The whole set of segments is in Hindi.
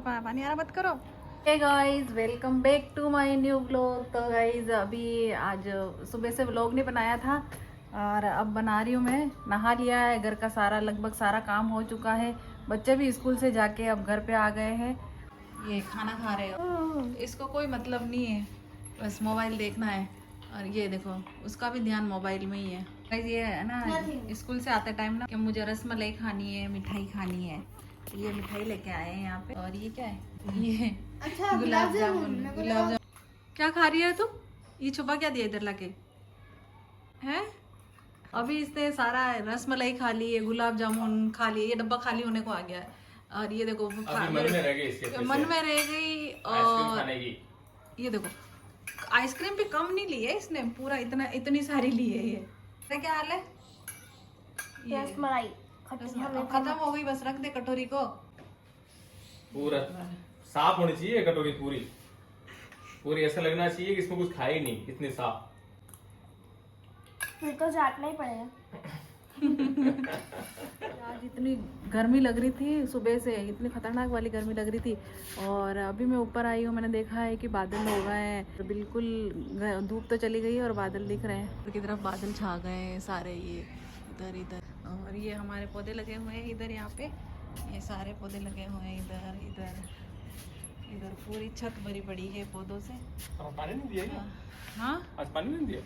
पे पानी आ रहा, मत करो। Hey guys, welcome back to my new vlog. तो गाइस अभी आज सुबह से व्लॉग नहीं बनाया था और अब बना रही हूँ। मैं नहा लिया है, घर का सारा लगभग सारा काम हो चुका है। बच्चे भी स्कूल से जाके अब घर पे आ गए हैं। ये खाना खा रहे हो, इसको कोई मतलब नहीं है, बस मोबाइल देखना है। और ये देखो उसका भी ध्यान मोबाइल में ही है। गाइस ये है ना, स्कूल से आते टाइम ना कि मुझे रसमलाई खानी है, मिठाई खानी है, तो ये मिठाई लेके आए हैं यहाँ पे। और ये क्या है, ये अच्छा गुलाब जामुन। गुलाब जामुन क्या खा रही है तू? ये छुपा क्या दिया इधर लाके है? अभी इसने सारा रसमलाई खा ली है, गुलाब जामुन खा लिए, ये डब्बा खाली होने को आ गया है। और ये देखो मन में रह गई, इसके मन में रह गई। और खाने की ये देखो आइसक्रीम भी कम नहीं ली है इसने, पूरा इतनी सारी ली है ये। क्या हाल है? रसमलाई खत्म हो गई, बस रख दे कटोरी को। पूरा साफ होनी चाहिए कटोरी, पूरी पूरी ऐसा लगना चाहिए कि इसमें कुछ खाया ही नहीं, इतनी साफ। फिर तो चाटना ही पड़ेगा। आज इतनी गर्मी लग रही थी, सुबह से इतनी खतरनाक वाली गर्मी लग रही थी। और अभी मैं ऊपर आई हूँ, मैंने देखा है कि बादल हो गए हैं, बिल्कुल धूप तो चली गई और बादल दिख रहे हैं। की तरफ बादल छा गए हैं सारे, ये इधर इधर। और ये हमारे पौधे लगे हुए हैं इधर, यहाँ पे ये सारे पौधे लगे हुए हैं इधर इधर इधर। पूरी छत भरी पड़ी है पौधों से। पानी नहीं दिया? हाँ आज पानी नहीं दिया?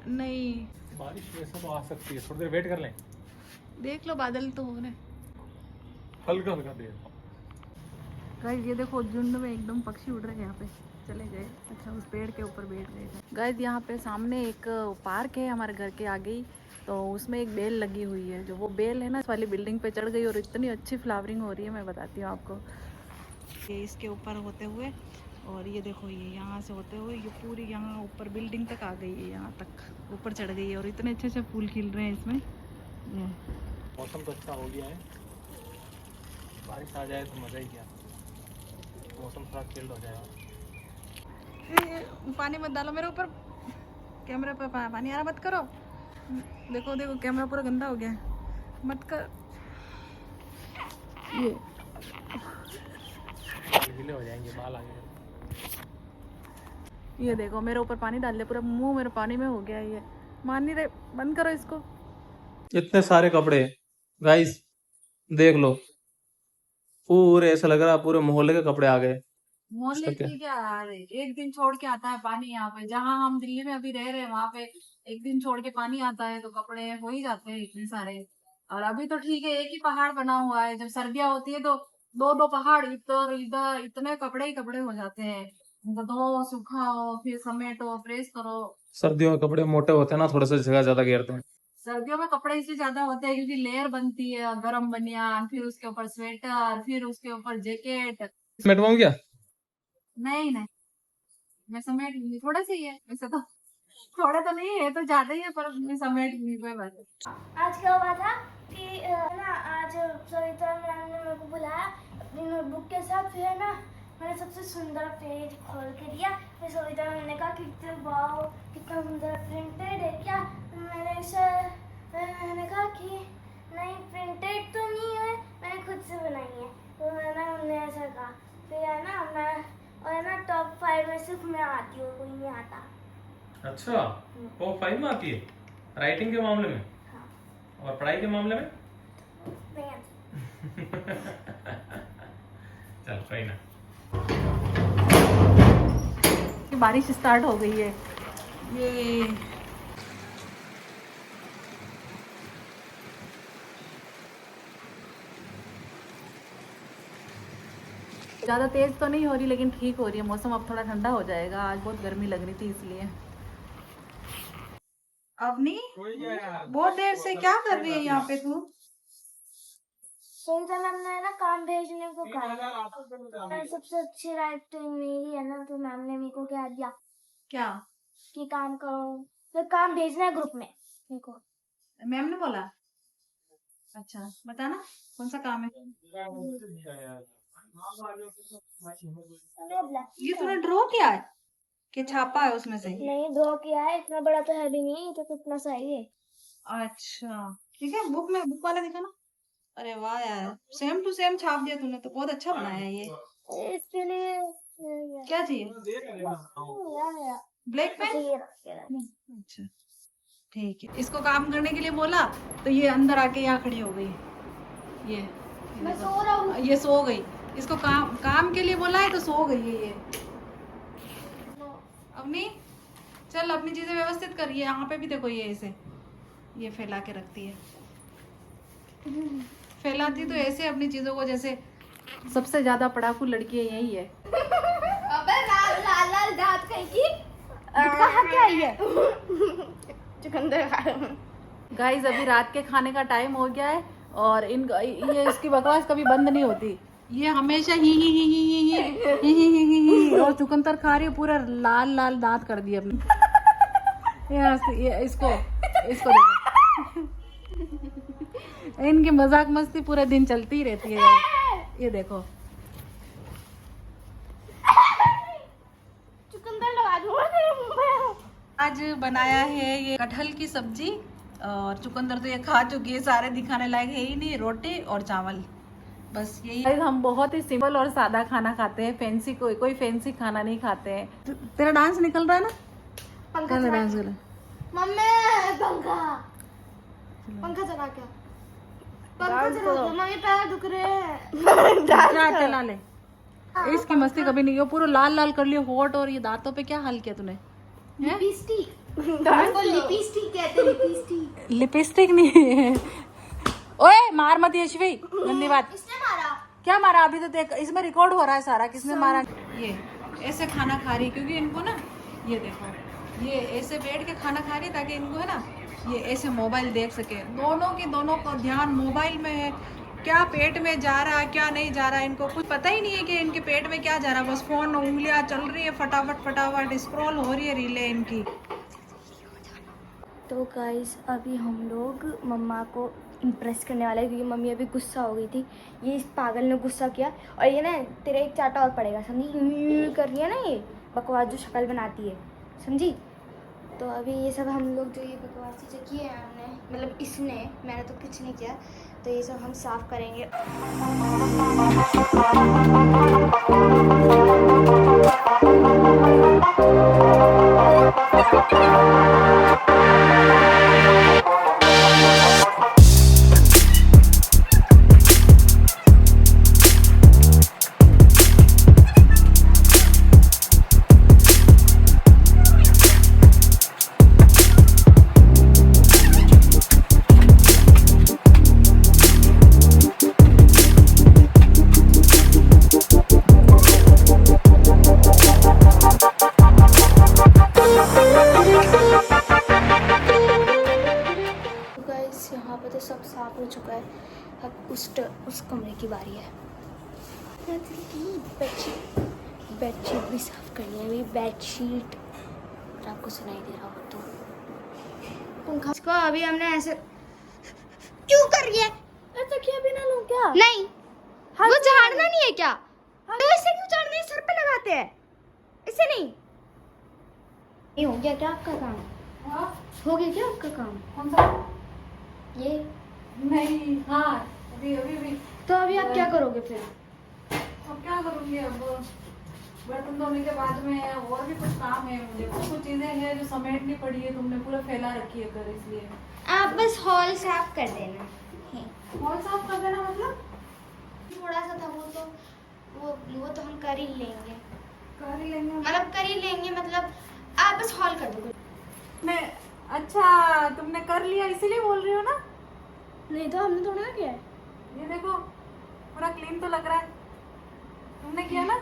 नहीं, बारिश वैसे तो आ सकती है, थोड़ी देर वेट कर लें। देख लो बादल तो हो रहे, हल्का हल्का दिया। गाइस ये देखो झुंड में एकदम पक्षी उड़ रहे हैं, यहाँ पे चले गए। अच्छा उस पेड़ के ऊपर बैठ गए। गाइस यहाँ पे सामने एक पार्क है हमारे घर के आगे ही, तो उसमें एक बेल लगी हुई है। जो वो बेल है ना, इस वाली बिल्डिंग पे चढ़ गई और इतनी अच्छी फ्लावरिंग हो रही है, मैं बताती हूँ आपको। ये इसके ऊपर होते हुए, और ये देखो ये यहाँ से होते हुए ये पूरी यहाँ ऊपर बिल्डिंग तक आ गई है, यहाँ तक ऊपर चढ़ गई है। और इतने अच्छे अच्छे फूल खिल रहे हैं इसमें। मौसम तो अच्छा हो गया है, बारिश आ जाए तो मजा ही क्या, मौसम थोड़ा चिल्ड हो जाएगा। पानी मत डालो मेरे ऊपर, कैमरे पर पानी आ रहा, मत करो। देखो देखो कैमरा पूरा गंदा हो गया है, मत कर। ये गीले हो जाएंगे, बाल आ गए। ये देखो मेरे ऊपर पानी डाल दिया, पूरा मुंह मेरे पानी में हो गया। ये मान नहीं रहे, बंद करो इसको। इतने सारे कपड़े गाइस, देख लो, पूरे ऐसा लग रहा है पूरे मोहल्ले के कपड़े आ गए। मोहल्ले की क्या यार, एक दिन छोड़ के आता है पानी यहाँ पे। जहाँ हम दिल्ली में अभी रह रहे हैं वहां पे एक दिन छोड़ के पानी आता है, तो कपड़े हो ही जाते हैं इतने सारे। और अभी तो ठीक है, एक ही पहाड़ बना हुआ है। जब सर्दियां होती है तो दो दो पहाड़ इधर इधर, इतने कपड़े ही कपड़े हो जाते हैं। उनको धो सुखाओ, फिर समेटो, प्रेस करो। सर्दियों में कपड़े मोटे होते हैं ना, थोड़ा सा जगह ज्यादा घेरते हैं। सर्दियों में कपड़े इसलिए ज्यादा होते हैं क्योंकि लेयर बनती है, गर्म बनियान, फिर उसके ऊपर स्वेटर, फिर उसके ऊपर जैकेट। मेटवाऊं क्या? नहीं नहीं, मैं समेट लूंगी, थोड़े से ही है वैसे तो। थोड़े तो नहीं है, तो ज्यादा ही है, पर मैं समेट लूंगी, कोई बात नहीं। आज क्या हुआ था कि ना आज सविता मैम ने मेरे को बुलाया अपनी नोटबुक के साथ। फिर है ना मैंने सबसे सुंदर पेज खोल के दिया। फिर सविता मैम ने कहा कि वाओ कितना सुंदर प्रिंटेड है क्या। मैंने कहा कि नहीं प्रिंटेड तो नहीं है, मैंने खुद से बनाई है। तो मैंने उन्हें ऐसा कहा। फिर है ना मैं, और है ना टॉप 5 में सिर्फ मैं आती हूँ, कोई नहीं आता। अच्छा, टॉप 5 में आती है राइटिंग के मामले में? हाँ। और पढ़ाई के मामले में? नहीं आती। चल कोई ना। बारिश स्टार्ट हो गई है। ये ज़्यादा तेज़ तो नहीं हो रही, लेकिन ठीक हो रही है। मौसम अब थोड़ा ठंडा हो जाएगा, आज बहुत गर्मी लग रही थी इसलिए। अवनी बहुत देर से क्या कर रही है यहाँ पे तू? सविता मैम ने ना काम भेजने को कहा। सबसे अच्छी राइटिंग मेरी है ना, तो मैम ने मेरे को क्या दिया क्या कि काम करो, तो काम भेजना है ग्रुप में मेरे को। मैम ने बोला? अच्छा बताना कौन सा काम है। ये तूने ड्रॉ किया है कि छापा है उसमें से? नहीं ड्रॉ किया है, इतना बड़ा तो है भी नहीं, तो कितना सही है। अच्छा ठीक है, बुक में बुक वाला दिखाना। अरे वाह यार, सेम टू सेम छाप दिया तूने तो, बहुत अच्छा बनाया है ये। इसके लिए क्या चाहिए? Black pen. अच्छा ठीक है, इसको काम करने के लिए बोला तो ये अंदर आके यहाँ खड़ी हो गई। ये मैं सो रहा हूँ। ये सो गई, इसको काम काम के लिए बोला है तो सो गई है ये। अपनी चल अपनी चीजें व्यवस्थित कर। ये यहाँ पे भी देखो, ये ऐसे ये फैला के रखती है, फैलाती तो ऐसे अपनी चीजों को, जैसे सबसे ज्यादा पढ़ाकू लड़की है यही है। अबे लाल लाल लाल दांत कहीं कहाँ क्या है चुकंदर खा रहा हूँ। गाइस अभी रात के खाने का टाइम हो गया है और ये इसकी बकवास कभी बंद नहीं होती। ये हमेशा ही और चुकंदर खा रही है, पूरा लाल लाल दांत कर दिए अपने। ये इसको देखो। इनकी मजाक मस्ती पूरे दिन चलती ही रहती है। ये देखो चुकंदर लगा दूंगा तेरे मुंह में। आज बनाया है ये कटहल की सब्जी और चुकंदर तो ये खा चुकी है, सारे दिखाने लायक है ही नहीं। रोटी और चावल, बस यही। हम बहुत ही सिंपल और सादा खाना खाते हैं, फैंसी कोई फैंसी खाना नहीं खाते हैं। तेरा डांस निकल रहा है ना? पंखा चल चला डांस कर। मम्मी पंखा चला क्या? पंखा चला क्या? मम्मी पैर दुख रहे हैं। क्या चला ले, इसकी मस्ती कभी नहीं। वो पूरा लाल लाल कर लिया होठ, और ये दांतों पे क्या हाल किया तूने? लिपस्टिक लिपस्टिक कहते हैं, लिपस्टिक। लिपस्टिक नहीं है। ओए मार मत यशवी, गंदी बात। किसने मारा? क्या मारा? अभी तो देख, इसमें रिकॉर्ड हो रहा है सारा, किसने मारा। ये ऐसे खाना खा रही क्योंकि इनको ना, ये देखो ये ऐसे बैठ के खाना खा रही ताकि इनको है ना ये ऐसे मोबाइल देख सके। दोनों का ध्यान मोबाइल में है। क्या पेट में जा रहा है क्या नहीं जा रहा है, इनको कुछ पता ही नहीं है कि इनके पेट में क्या जा रहा है। बस फोन उंगलियां चल रही है, फटाफट स्क्रॉल हो रही है रीलें इनकी। तो गाइस अभी हम लोग मम्मा को इम्प्रेस करने वाले हैं क्योंकि मम्मी अभी गुस्सा हो गई थी। ये इस पागल ने गुस्सा किया और ये ना तेरे एक चाटा और पड़ेगा, समझी? कर रही है ना ये बकवास जो शक्ल बनाती है, समझी? तो अभी ये सब हम लोग जो ये बकवास चीज़ें किए हैं हमने, मतलब इसने, मैंने तो कुछ नहीं किया, तो ये सब हम साफ करेंगे। यहाँ पर तो सब साफ हो चुका है, अब उस कमरे की बारी है। बेडशीट भी साफ करनी है, अभी बेडशीट, अगर आपको सुनाई दे रहा हो तो। पंखा इसको अभी हमने ऐसे क्यों कर रही है? ऐसा किया बिना लूं क्या? नहीं, वो झाड़ना नहीं है क्या? तो ऐसे क्यों झाड़ना है? सर पे लगाते हैं, ऐसे नहीं। ये हो गया क्या आपका काम? हो गया क्या आपका काम? कौन सा? ये नहीं, हाँ अभी तो अभी आप क्या करोगे फिर? अब क्या करूँगी? अब बर्तन धोने के बाद में और भी कुछ काम है मुझे, कुछ चीजें हैं जो समेटनी पड़ी है, तुमने पूरा फैला रखी है घर, इसलिए। आप बस हॉल साफ कर देना। हॉल साफ कर देना मतलब? थोड़ा सा था वो तो हम कर ही लेंगे, मतलब कर ही लेंगे, मतलब आप बस हॉल कर दो। मैं, अच्छा तुमने कर लिया इसीलिए बोल रही हो ना? नहीं तो हमने थोड़ा किया है। ये देखो पूरा क्लीन तो लग रहा है, तुमने किया ना?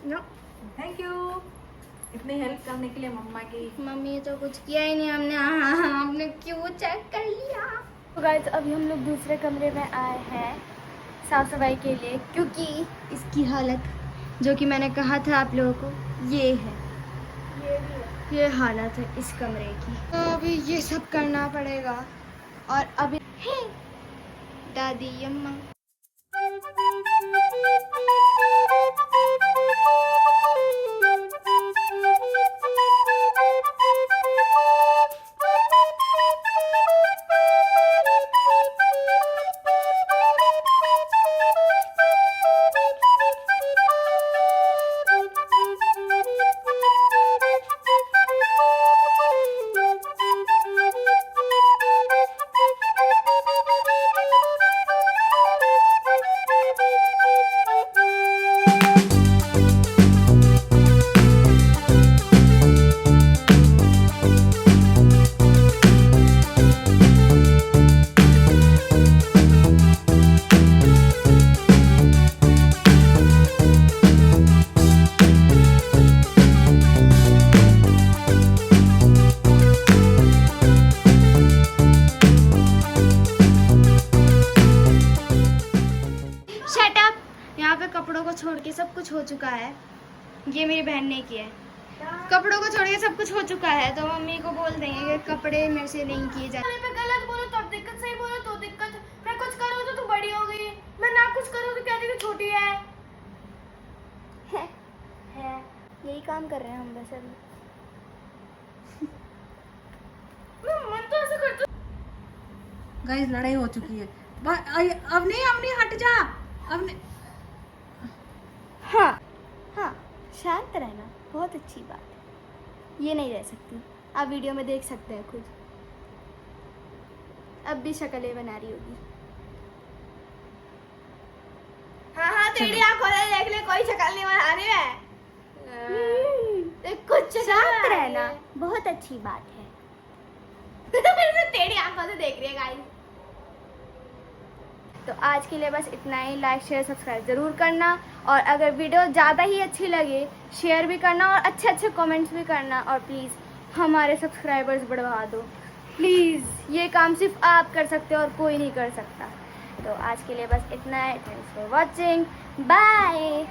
नो, थैंक यू इतनी हेल्प करने के लिए मम्मा की। मम्मी तो कुछ किया ही नहीं, हमने हमने क्यों चेक कर लिया। तो गाइस अभी हम लोग दूसरे कमरे में आए हैं साफ सफाई के लिए, क्योंकि इसकी हालत जो कि मैंने कहा था आप लोगों को, ये है, ये हालत है इस कमरे की। तो अभी ये सब करना पड़ेगा। और अभी दादी अम्मा हो चुका है। ये मेरी बहन ने किया है। कपड़ों को छोड़ के सब कुछ हो चुका है, तो मम्मी को बोल देंगे कि कपड़े मेरे से नहीं किए जाते। मैं गलत बोलो तो दिक्कत, सही बोलो तो दिक्कत। मैं कुछ करूँ तो तू बड़ी हो गई, मैं ना कुछ करूँ तो कहती कि छोटी है। यही काम कर रहे हैं हम बस अभी। मैं मन तो ऐसा करती हूँ। गाइस लड़ाई हो चुकी है। अब नहीं हट जा। अब नहीं। हाँ हाँ, शांत रहना बहुत अच्छी बात है। ये नहीं रह सकती, आप वीडियो में देख सकते हैं खुद। अब भी शक्लें बना रही होगी। हाँ हाँ, तेरी आंखों से देख ले, कोई शक्ल नहीं बना रही है। कुछ शांत रहना बहुत अच्छी बात है। तेरी आंखों से देख रही है गाइस। तो आज के लिए बस इतना ही। लाइक शेयर सब्सक्राइब जरूर करना, और अगर वीडियो ज़्यादा ही अच्छी लगे शेयर भी करना, और अच्छे अच्छे कमेंट्स भी करना, और प्लीज़ हमारे सब्सक्राइबर्स बढ़वा दो प्लीज़। ये काम सिर्फ आप कर सकते हो और कोई नहीं कर सकता। तो आज के लिए बस इतना है। Thanks for watching, bye.